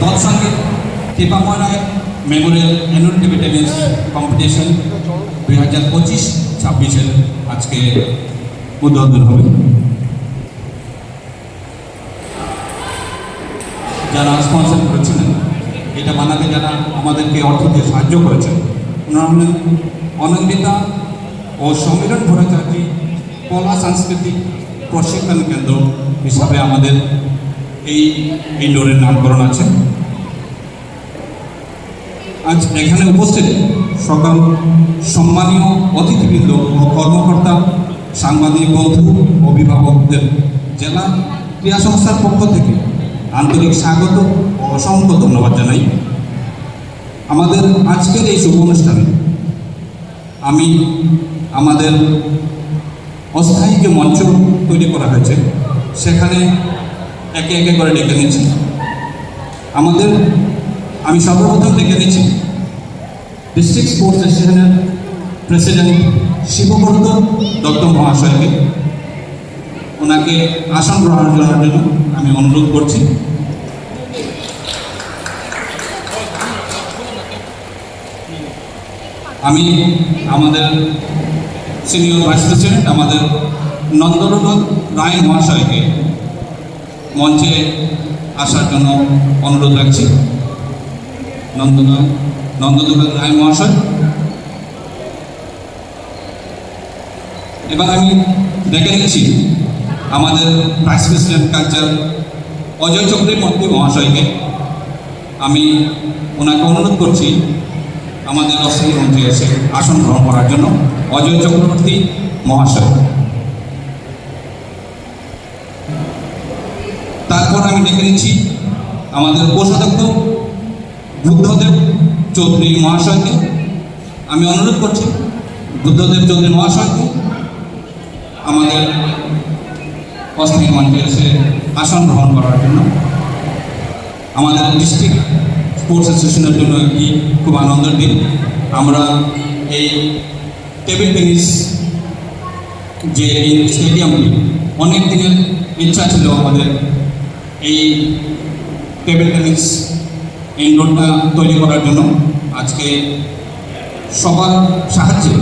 তৎসঙ্গে Kripamoy Roy memorial annual table tennis competition 2025-26 আজকে উদ্বোধন হবে। যারা স্পন্সর করেছিলেন, এটা বানাতে যারা আমাদেরকে অর্থ দিয়ে সাহায্য করেছেন, ওনারা হলেন অনন্দিতা ও সমীরণ ভট্টাচার্য কলা সাংস্কৃতিক প্রশিক্ষণ কেন্দ্র হিসাবে আমাদের এই ইনডোরের নামকরণ আছে। আজ এখানে উপস্থিত সকল সম্মানীয় অতিথিবৃন্দ ও কর্মকর্তা, সাংবাদিক বন্ধু, অভিভাবকদের জেলা ক্রীড়া সংস্থার পক্ষ থেকে আন্তরিক স্বাগত ও অসংখ্য ধন্যবাদ জানাই। আমাদের আজকের এই শুভ অনুষ্ঠানে আমি আমাদের অস্থায়ী যে মঞ্চ তৈরি করা হয়েছে সেখানে একে একে করে ডেকে নিচ্ছি। আমি সর্বপ্রথম ডেকে নিচ্ছি ডিস্ট্রিক্ট স্পোর্টস অ্যাসোসিয়েশনের প্রেসিডেন্ট শিবব্রত দত্ত মহাশয়কে। ওনাকে আসন গ্রহণ করার জন্য আমি অনুরোধ করছি। আমি আমাদের সিনিয়র ভাইস প্রেসিডেন্ট আমাদের নন্দরুল রায় মহাশয়কে মঞ্চে আসার জন্য অনুরোধ রাখছি। নন্দরুল রায় মহাশয়। এবার আমি ডেকে নিচ্ছি আমাদের vice president culture Ajay Chakraborty মহাশয়কে। আমি ওনাকে অনুরোধ করছি আমাদের অস্থায়ী মঞ্চে এসে আসন গ্রহণ করার জন্য। অজয় চক্রবর্তী মহাশয়। তারপর আমি ডেকে নিচ্ছি আমাদের কোষাধ্যক্ষ বুদ্ধদেব চৌধুরী মহাশয়কে। আমি অনুরোধ করছি বুদ্ধদেব চৌধুরী মহাশয়কে আমাদের অস্থায়ী মঞ্চে এসে আসন গ্রহণ করার জন্য। আমাদের ডিস্ট্রিক্ট স্পোর্টস অ্যাসোসিয়েশনের জন্য একটি খুব আনন্দের দিন। আমরা এই টেবিল টেনিস যে স্টেডিয়ামটি অনেক দিনের ইচ্ছা ছিল আমাদের এই টেবিল টেনিস ইনডোরটা তৈরি করার জন্য। আজকে সবার সাহায্যে,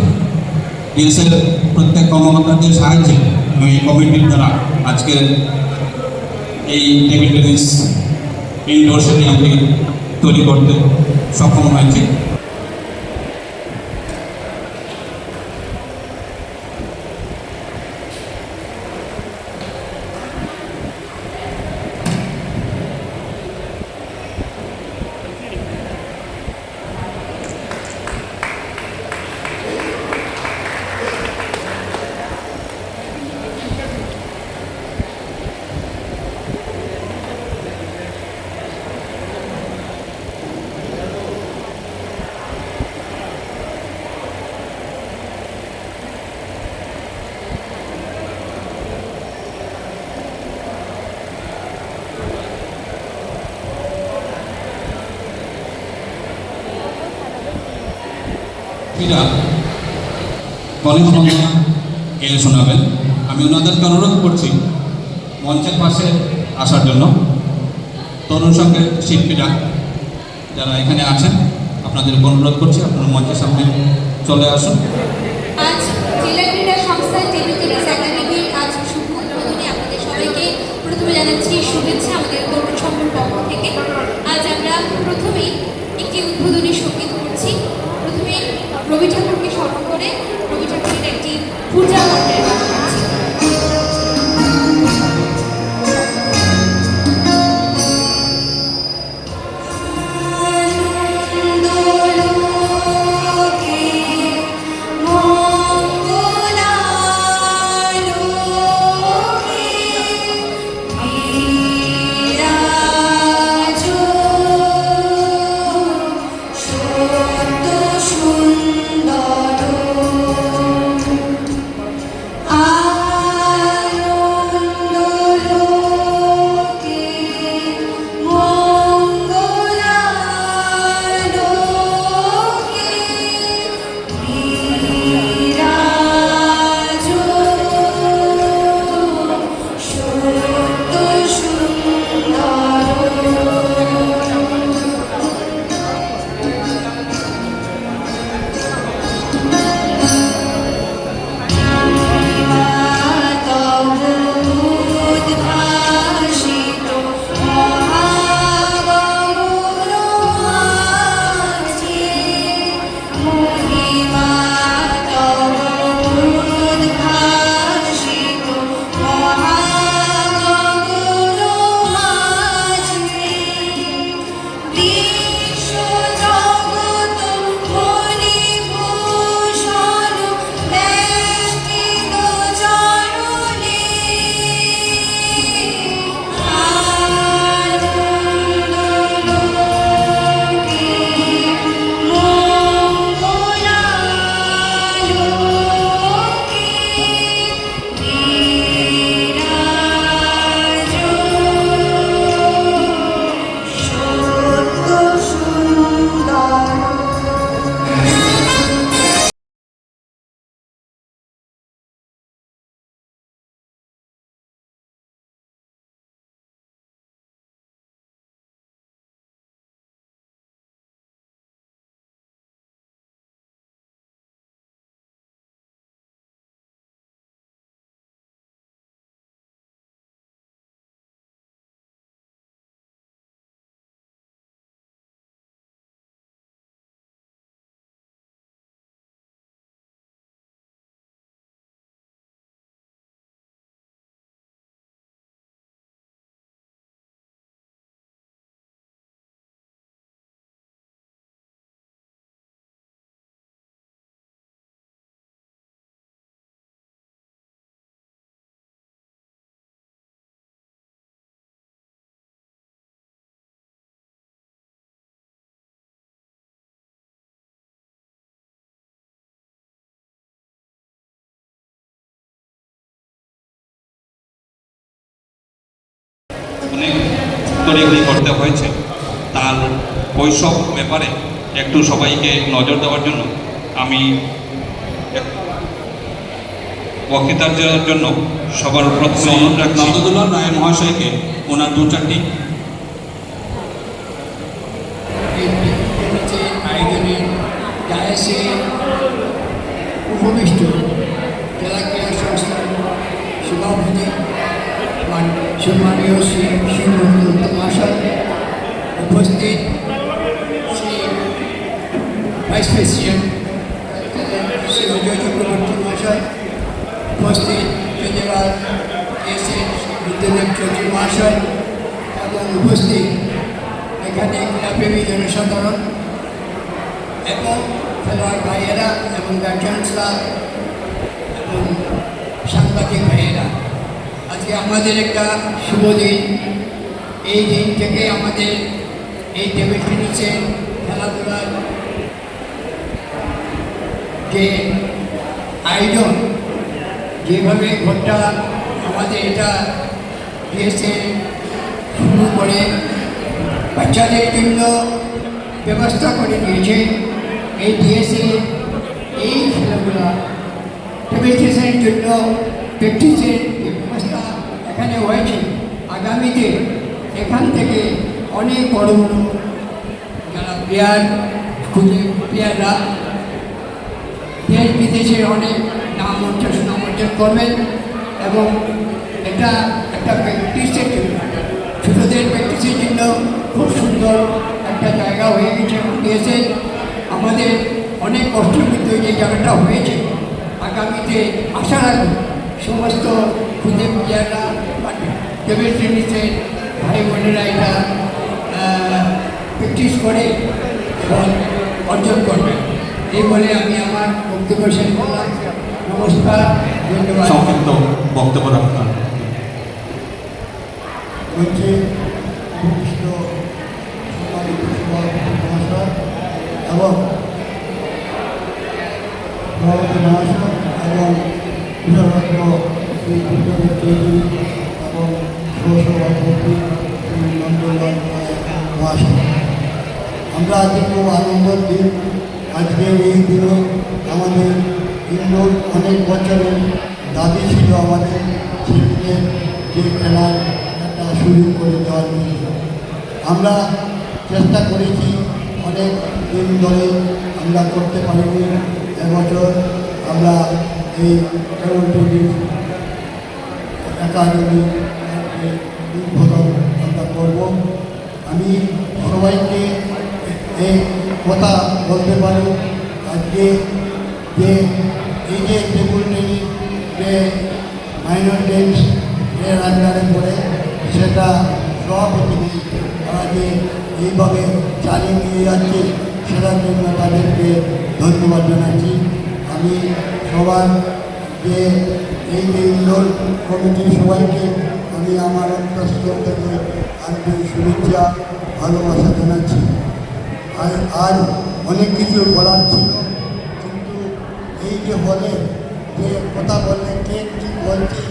ডিএসএর প্রত্যেক কর্মকর্তাদের সাহায্যে এই কমিটির দ্বারা আজকে এই টেবিল টেনিস ইনডোর স্টেডিয়ামটি তৈরি করতে সক্ষম হয়েছে। কলেজ বন্ধুরা এর শোনাবেন। আমি ওনাদেরকে অনুরোধ করছি মঞ্চের পাশে আসার জন্য। তরুণ সঙ্গের শিল্পীরা যারা এখানে আছেন আপনাদের অনুরোধ করছি আপনারা মঞ্চের সামনে চলে আসুন। আজ জেলা ক্রীড়া সংস্থা টেবিল টেনিস একাডেমির আজ শুভ উদ্বোধনে আপনাদের সবাইকে প্রথমে জানাচ্ছি শুভেচ্ছা আমাদের তরুণ সংঘের পক্ষ থেকে। আজ আমরা প্রথমেই একটি উদ্বোধনী সঙ্গীত করছি। প্রথমে রবি ঠাকুরকে স্মরণ করে রবি ঠাকুরের একটি পূজা মন্ত্রের গান করছি। অনেক তড়িঘড়ি করতে হয়েছে, তার ওইসব ব্যাপারে একটু সবাইকে নজর দেওয়ার জন্য আমি বক্তৃতার জন্য সবার প্রথমে অনুরোধ রাখছি নন্দদুলাল রায় মহাশয়কে ওনার দু চারটি আয়োজনে ডায়াসে উপবিষ্ট জেলা ক্রীড়া সংস্থার সভাপতি সম্মানীয় শ্রী শিবরঞ্জন মহাশয়, উপস্থিত শ্রী ভাইস প্রেসিডেন্ট শ্রী অজয় চক্রবর্তী মহাশয়, উপস্থিত general S N Buddhadeb Chowdhury মহাশয় এবং উপস্থিত এখানে ক্রীড়াপ্রেমী জনসাধারণ এবং খেলোয়াড় ভাইয়েরা এবং গার্জিয়ানসরা এবং সাংবাদিক ভাইয়েরা, আজকে আমাদের একটা শুভ দিন। এই দিন থেকে আমাদের এই টেবিল টেনিসের খেলাধুলার যে আয়োজন যেভাবে ঘরটা আমাদের এটা দিয়েছে, শুরু করে বাচ্চাদের জন্য ব্যবস্থা করে দিয়েছে। এই দিয়েছে এই খেলাগুলা টেবিল টেনিসের জন্য প্র্যাকটিসের যে ব্যবস্থা এখানে হয়েছে, আগামীতে এখান থেকে অনেক বড় বড় যারা প্লেয়ার প্লেয়াররা দেশ বিদেশের অনেক নাম অর্জন করবেন এবং এটা একটা প্র্যাকটিসের জন্য, ছোটোদের প্র্যাকটিসের জন্য খুব সুন্দর একটা জায়গা হয়ে গেছে এবং দিয়েছে। আমাদের অনেক কষ্টের মধ্যে যে জায়গাটা হয়েছে, আগামীতে আশা রাখব সমস্ত খুদে প্লেয়াররা বা টেবিল টেনিসের ভাই বোনেরা এটা প্র্যাকটিস করে ফল অর্জন করবেন। এই বলে আমি আমার বক্তব্য শেষ করলাম। নমস্কার, ধন্যবাদ। সংক্ষিপ্ত বক্তব্য রাখতাম হচ্ছে বিশিষ্ট মহাশয় এবং সভাপতি মহাশয় এবং বিশেষজ্ঞ শ্রী বুদ্ধদেব চৌধুরী এবং সহসভাপতি শ্রী নন্দলাল মহাশয়, আমরা আজকে খুব আনন্দের দিন। আজকে এই দিনে আমাদের ইন্দোর অনেক বছরের দাবি ছিল আমাদের ছেলেদের যে খেলার একটা সুযোগ করে দেওয়ার জন্য। আমরা চেষ্টা করেছি অনেক দিন ধরে, আমরা করতে পারিনি। এবছর আমরা এই টেবিল টেনিস একাডেমি উদ্বোধন আমরা করব। আমি সবাইকে এই কথা বলতে পারি, আজকে যে এই যে টেবিল টেনিস যে মাইনর গেমস এর আন্ডারে পড়ে, সেটা সভাপতি তারা যে এইভাবে চালিয়ে নিয়ে যাচ্ছে, সেটার জন্য তাদেরকে ধন্যবাদ জানাচ্ছি। আমি সবার যে এই যে ইন্দোর কমিটির সবাইকে আমি আমার অন্তঃস্থল থেকে আন্তরিক শুভেচ্ছা ভালোবাসা জানাচ্ছি। আর অনেক কিছু বলার ছিল, কিন্তু এই যে বলে যে কথা বললে কে কী বলছে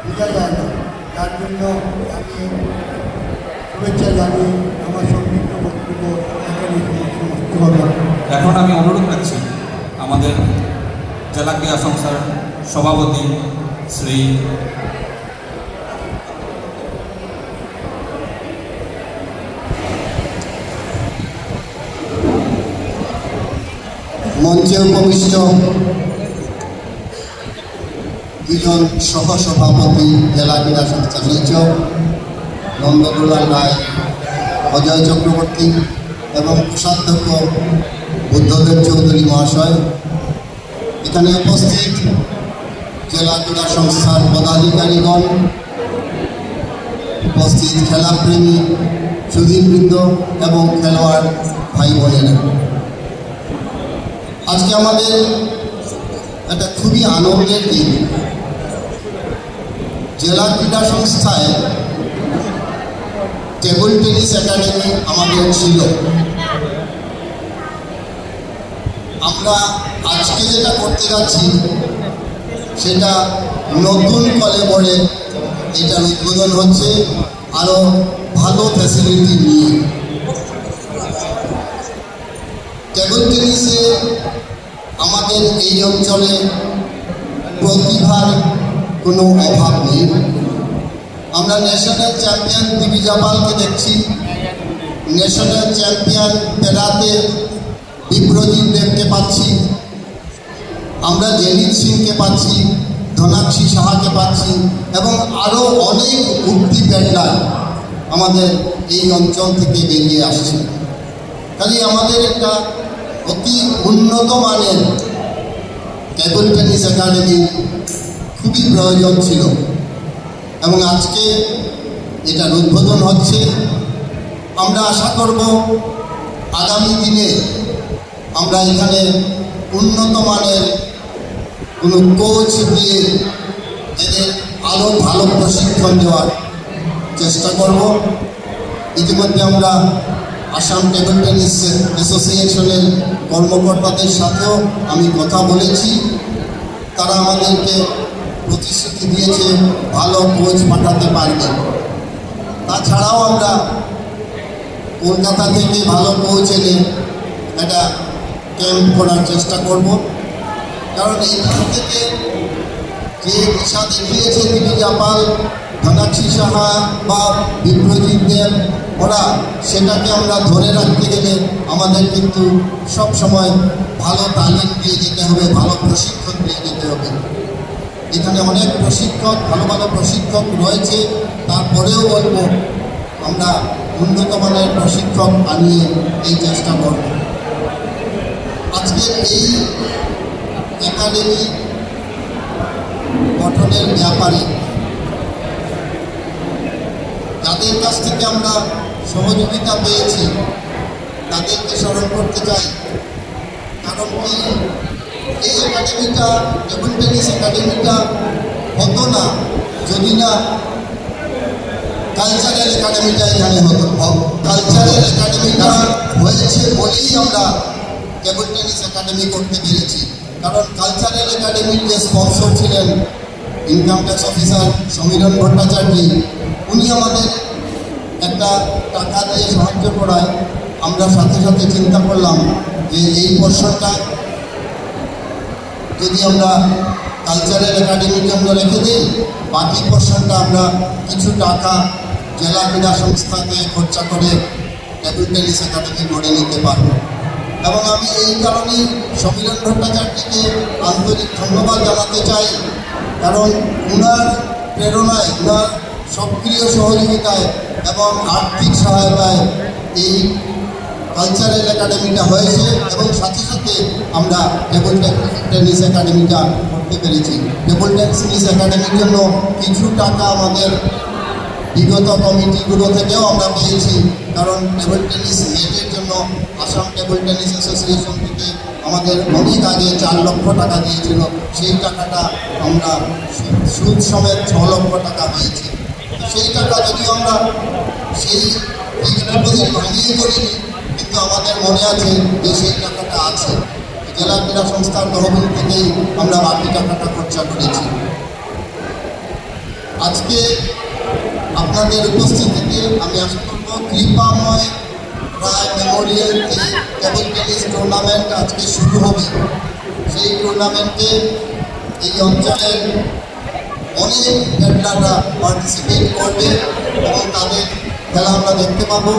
বোঝা যায় না, তার জন্য আমি শুভেচ্ছা জানিয়ে আমার সংক্ষিপ্ত বক্তব্য এখানে সমাপ্ত হলো। এখন আমি অনুরোধ রাখছি আমাদের জেলা ক্রীড়া সংস্থার সভাপতি শ্রী মঞ্চে উপবিষ্ট দুজন সহসভাপতি জেলা ক্রীড়া সংস্থা সচিব নন্দদুলাল রায়, অজয় চক্রবর্তী এবং কোষাধ্যক্ষ বুদ্ধদেব চৌধুরী মহাশয়, এখানে উপস্থিত জেলা ক্রীড়া সংস্থার পদাধিকারীগণ, উপস্থিত খেলাপ্রেমী সুধীবৃন্দ এবং খেলোয়াড় ভাই বোনেরা, আজকে আমাদের একটা খুবই আনন্দের দিন। জেলা ক্রীড়া সংস্থায় টেবিল টেনিস একাডেমি আমাদের ছিল। আমরা আজকে যেটা করতে যাচ্ছি সেটা নতুন কলেবরে এটার উদ্বোধন হচ্ছে। আরও ভালো ফ্যাসিলিটি নিয়ে। টেবিল টেনিসে আমাদের এই অঞ্চলে প্রতিভার কোনো অভাব নেই। আমরা ন্যাশনাল চ্যাম্পিয়ন দিবি জাপালকে দেখছি, ন্যাশনাল চ্যাম্পিয়ন পেরাতে বিপ্রজিৎ দেবকে পাচ্ছি, আমরা জেনিত সিংকে পাচ্ছি, ধনাক্ষী সাহাকে পাচ্ছি এবং আরও অনেক উঠতি প্যান্ডার আমাদের এই অঞ্চল থেকে বেরিয়ে আসছে। কাজে আমাদের একটা অতি উন্নত মানের টেবিল টেনিস একাডেমি খুবই প্রয়োজন ছিল এবং আজকে এটার উদ্বোধন হচ্ছে। আমরা আশা করব আগামী দিনে আমরা এখানে উন্নত মানের কোনো কোচ দিয়ে এদের আরও ভালো প্রশিক্ষণ দেওয়ার চেষ্টা করব। ইতিমধ্যে আমরা আসাম টেবিল টেনিস অ্যাসোসিয়েশনের কর্মকর্তাদের সাথেও আমি কথা বলেছি। তারা আমাদেরকে প্রতিশ্রুতি দিয়েছে ভালো কোচ পাঠাতে পারবে। তাছাড়াও আমরা কলকাতা থেকে ভালো কোচ এনে একটা ক্যাম্প করার চেষ্টা করব, কারণ এইখান থেকে যে দিশা দেখিয়েছে দিবি জাপাল, ধনাক্ষী সাহা বা বিপ্রজিৎ দেব, ওরা সেটাকে আমরা ধরে রাখতে গেলে আমাদের কিন্তু সব সময় ভালো তালিম দিয়ে যেতে হবে, ভালো প্রশিক্ষণ দিয়ে যেতে হবে। এখানে অনেক প্রশিক্ষক, ভালো ভালো প্রশিক্ষক রয়েছে, তারপরেও বলবো আমরা উন্নত মানের প্রশিক্ষক আনিয়ে এই চেষ্টা করব। আজকের এই একাডেমি গঠনের ব্যাপারে যাদের কাছ থেকে আমরা সহযোগিতা পেয়েছি তাদেরকে স্মরণ করতে চাই। কারণ কি, এই একাডেমিটা, টেবিল টেনিস একাডেমিটা হতো না যদি না কালচারাল একাডেমিটা এখানে হতো। কালচারাল একাডেমিটা হয়েছে বলেই আমরা টেবিল টেনিস একাডেমি করতে পেরেছি। কারণ কালচারাল একাডেমির যে স্পন্সর ছিলেন ইনকাম ট্যাক্স অফিসার সমীরণ ভট্টাচার্য, উনি আমাদের একটা টাকা দিয়ে সাহায্য করায় আমরা সাথে সাথে চিন্তা করলাম যে এই পোর্শনটা যদি আমরা কালচারাল একাডেমির জন্য রেখে দিই, বাকি পোর্শনটা আমরা কিছু টাকা জেলা ক্রীড়া সংস্থাকে খরচা করে টেবিল টেনিস একাডেমি গড়ে নিতে পারব। এবং আমি এই কারণেই সমীরণ ভট্টাচার্যকে আন্তরিক ধন্যবাদ জানাতে চাই, কারণ ওনার প্রেরণায়, ওনার সক্রিয় সহযোগিতায় এবং আর্থিক সহায়তায় এই কালচারাল একাডেমিটা হয়েছে এবং সাথে সাথে আমরা টেবিল টেনিস একাডেমিটা করতে পেরেছি। টেবিল টেনিস একাডেমির জন্য কিছু টাকা আমাদের বিগত কমিটিগুলো থেকেও আমরা পেয়েছি, কারণ টেবিল টেনিস নেটের জন্য আসাম টেবিল টেনিস অ্যাসোসিয়েশন থেকে আমাদের অনেক আগে 4 লক্ষ টাকা দিয়েছিল। সেই টাকাটা আমরা সুদ সমেত 6 লক্ষ টাকা পেয়েছি। সেই টাকা যদিও আমরা সেই ডিপোজিট ভাঙিয়ে করিনি, কিন্তু আমাদের মনে আছে যে সেই টাকাটা আছে। জেলা ক্রীড়া সংস্থার তহবিল থেকেই আমরা বাকি টাকাটা খরচা করেছি। আজকে আপনাদের উপস্থিতিতে আমি আশা করব কৃপাময় Roy Memorial table tennis tournament আজকে শুরু হবে। সেই টুর্নামেন্টে এই অঞ্চলের অনেক প্যান্ডাররা পার্টিসিপেট করবে এবং তাদের খেলা আমরা দেখতে পাবো।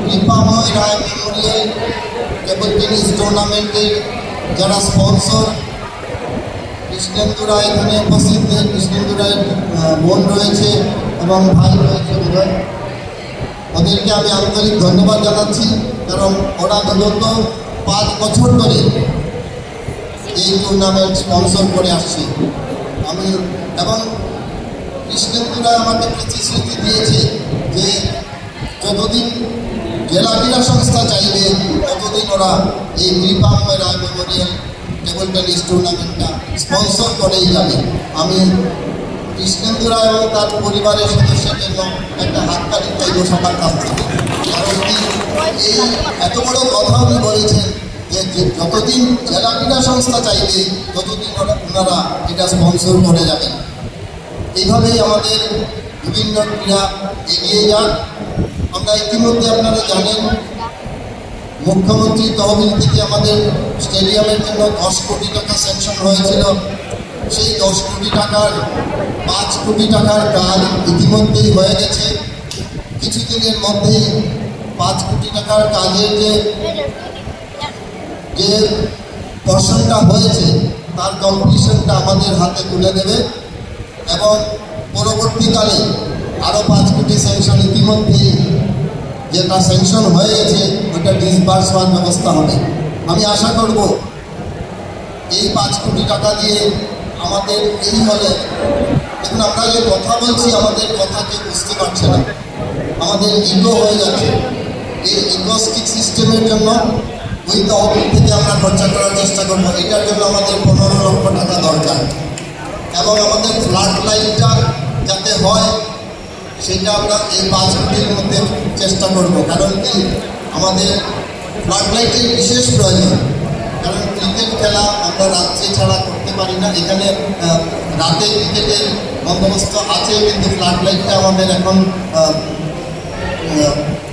কৃপাময় রায় মেমোরিয়াল টেবিল টেনিস টুর্নামেন্টের যারা স্পন্সর, কৃষ্ণেন্দু রায় এখানে উপস্থিত, কৃষ্ণেন্দু রায়ের বোন রয়েছে এবং ভাই রয়েছে বোধহয়, ওদেরকে আমি আন্তরিক ধন্যবাদ জানাচ্ছি, কারণ ওরা বিগত 5 বছর ধরে এই টুর্নামেন্ট স্পন্সর করে আসছে। আমি এবং কৃষ্ণেন্দু রায় আমাকে প্রতিশ্রুতি দিয়েছে যে যতদিন জেলা ক্রীড়া সংস্থা চাইবে ততদিন ওরা এই কৃপাময় Roy Memorial table tennis টুর্নামেন্টটা sponsor করেই যাবে। আমি কৃষ্ণেন্দু রায় এবং তার পরিবারের সদস্যের জন্য একটা হাততালি চাইব সবার কাছ থেকে। কারণ কি, এই এত বড় কথা উনি বলেছেন যে যতদিন জেলা ক্রীড়া সংস্থা চাইবে ততদিন ওনারা এটা স্পন্সর করে যাবেন। এইভাবেই আমাদের বিভিন্ন ক্রীড়া এগিয়ে যাক। আমরা ইতিমধ্যে আপনারা জানেন মুখ্যমন্ত্রী তহবিল থেকে আমাদের স্টেডিয়ামের জন্য 10 কোটি টাকা স্যাংশন হয়েছিল। সেই 10 কোটি টাকার 5 কোটি টাকার কাজ ইতিমধ্যেই হয়ে গেছে। কিছুদিনের মধ্যেই 5 কোটি টাকার কাজের যে পোর্শনটা হয়েছে তার কমপ্লিশনটা আমাদের হাতে তুলে দেবে এবং পরবর্তীকালে আরও 5 কোটি স্যাংশন ইতিমধ্যেই যেটা স্যাংশন হয়ে গেছে ওটা ডিসবার্স হওয়ার ব্যবস্থা হবে। আমি আশা করব এই 5 কোটি টাকা দিয়ে আমাদের এই হলে, দেখুন আমরা যে কথা বলছি আমাদের কথা কেউ বুঝতে পারছে না, আমাদের ইগো হয়ে যাচ্ছে। এই ইগোস্টিক সিস্টেমের জন্য ওই তহবিল থেকে আমরা খরচা করার চেষ্টা করব। এটার জন্য আমাদের 15 লক্ষ টাকা দরকার এবং আমাদের ফ্লাড লাইটটা যাতে হয় সেটা আমরা এই 5 কোটির মধ্যে চেষ্টা করব। কারণ কি আমাদের ফ্লাড লাইটের বিশেষ প্রয়োজন, কারণ ক্রিকেট খেলা আমরা রাত্রে ছাড়া করতে পারি না। এখানে রাতে ক্রিকেটের বন্দোবস্ত আছে কিন্তু ফ্লাড লাইটটা আমাদের এখন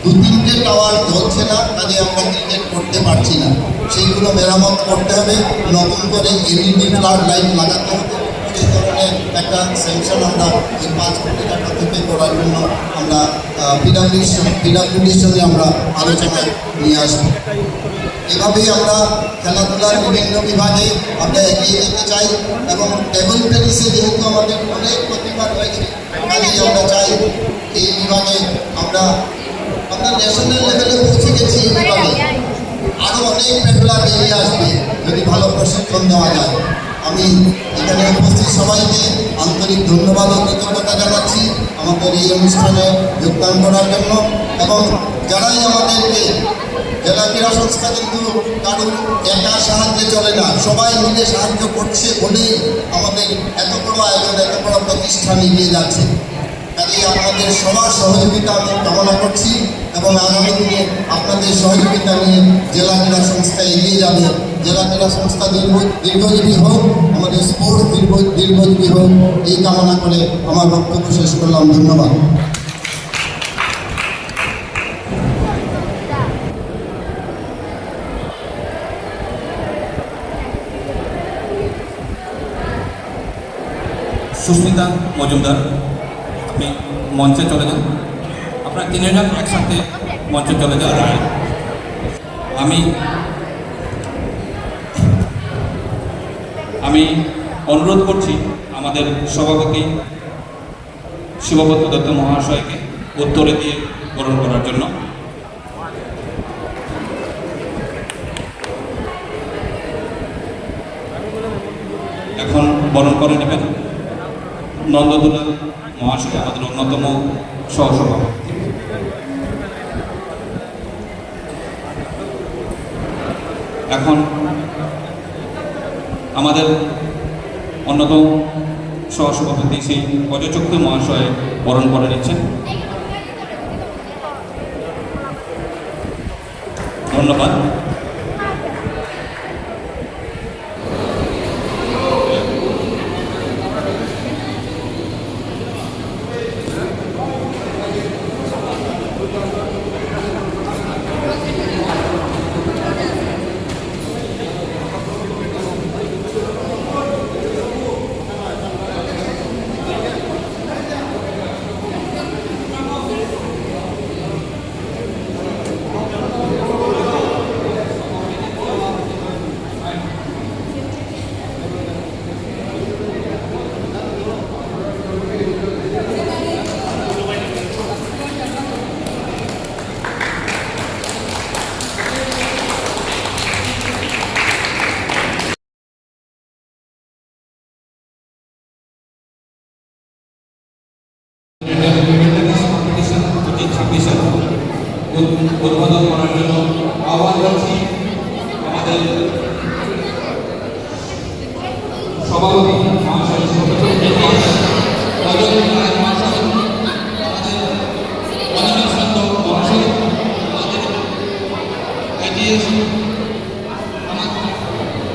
2-3টে টাওয়ার জ্বলছে না, কাজে আমরা ক্রিকেট করতে পারছি না। সেইগুলো মেরামত করতে হবে, নতুন করে এলইডি ফ্লাড লাইট লাগাতে হবে। সেই ধরনের একটা স্যাংশন আমরা ওই 5 কোটি টাকা থেকে করার জন্য আমরা পিডাব্লিউডির সঙ্গে আমরা আলোচনায় নিয়ে আসবো। এভাবেই আমরা খেলাধুলার বিভিন্ন বিভাগে আমরা এগিয়ে যেতে চাই এবং টেবল টেনিসে যেহেতু আমাদের অনেক প্রতিভা রয়েছে, কাজেই আমরা চাই এই বিভাগে আমরা ন্যাশনাল লেভেলে পৌঁছে গেছি। এই বিভাগে আরও অনেক খেলা বেরিয়ে আসবে যদি ভালো প্রশিক্ষণ দেওয়া যায়। আমি এখানে উপস্থিত সবাইকে আন্তরিক ধন্যবাদ ও কৃতজ্ঞতা জানাচ্ছি আমাদের এই অনুষ্ঠানে যোগদান করার জন্য এবং যারাই আমাদেরকে, জেলা ক্রীড়া সংস্থা কিন্তু কারোর একা সাহায্যে চলে না, সবাই মিলে সাহায্য করছে বলেই আমাদের এত বড় আয়োজন, এত বড় প্রতিষ্ঠান এগিয়ে যাচ্ছে। কাজেই আপনাদের সবার সহযোগিতা আমি কামনা করছি এবং আগামী দিনে আপনাদের সহযোগিতা নিয়ে জেলা ক্রীড়া সংস্থা এগিয়ে যাবে। জেলা ক্রীড়া সংস্থা দীর্ঘজীবী হোক, আমাদের স্পোর্টস দীর্ঘজীবী হোক, এই কামনা করে আমার বক্তব্য শেষ করলাম। ধন্যবাদ। সুস্মিতা মজুমদার, আপনি মঞ্চে চলে যান। আপনারা 3 জন একসাথে মঞ্চে চলে যান। আমি অনুরোধ করছি আমাদের সভাপতি শিবব্রত দত্ত মহাশয়কে উত্তরে দিয়ে বরণ করার জন্য। এখন বরণ করে নেবেন নন্দদুলাল মহাশয়, আমাদের অন্যতম সহসভাপতি। এখন আমাদের অন্যতম সহসভাপতি শ্রী অজচক্রী মহাশয় বরণ করে নিচ্ছেন। ধন্যবাদ। উদ্বোধন করার জন্য আহ্বান করছি আমাদের সভাপতি মহাশয়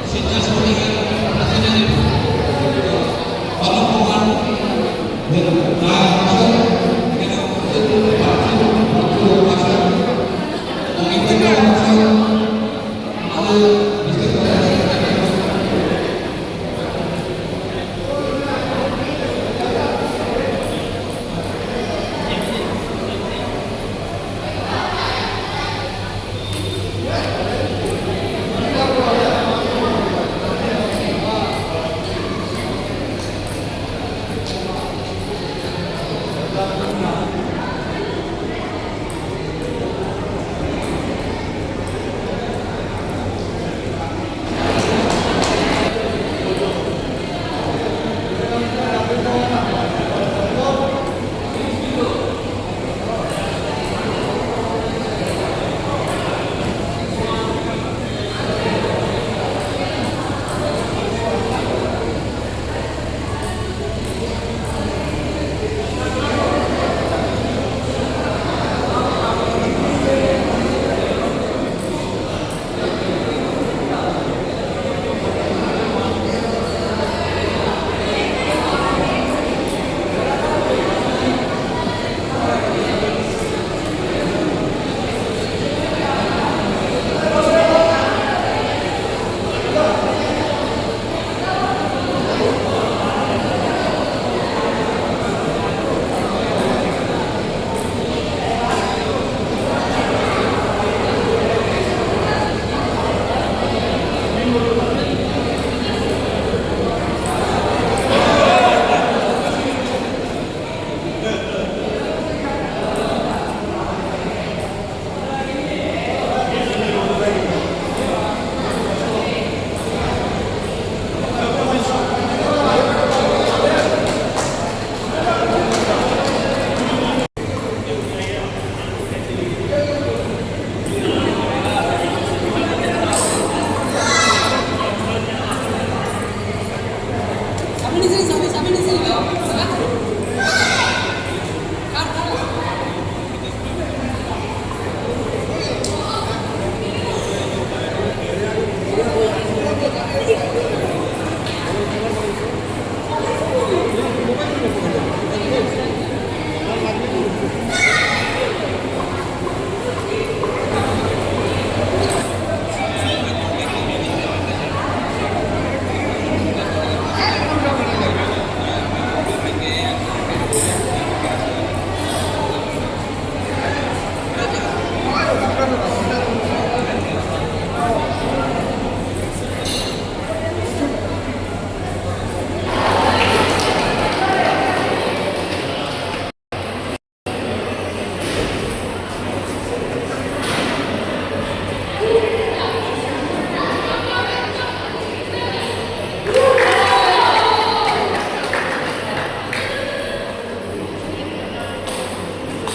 স্বেচ্ছাসেবকের অনুপ কুমার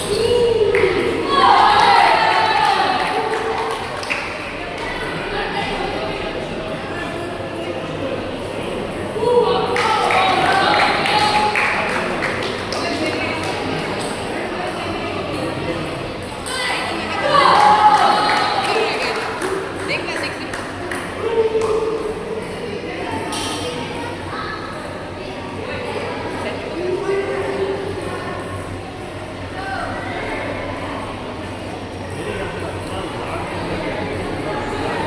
তিনি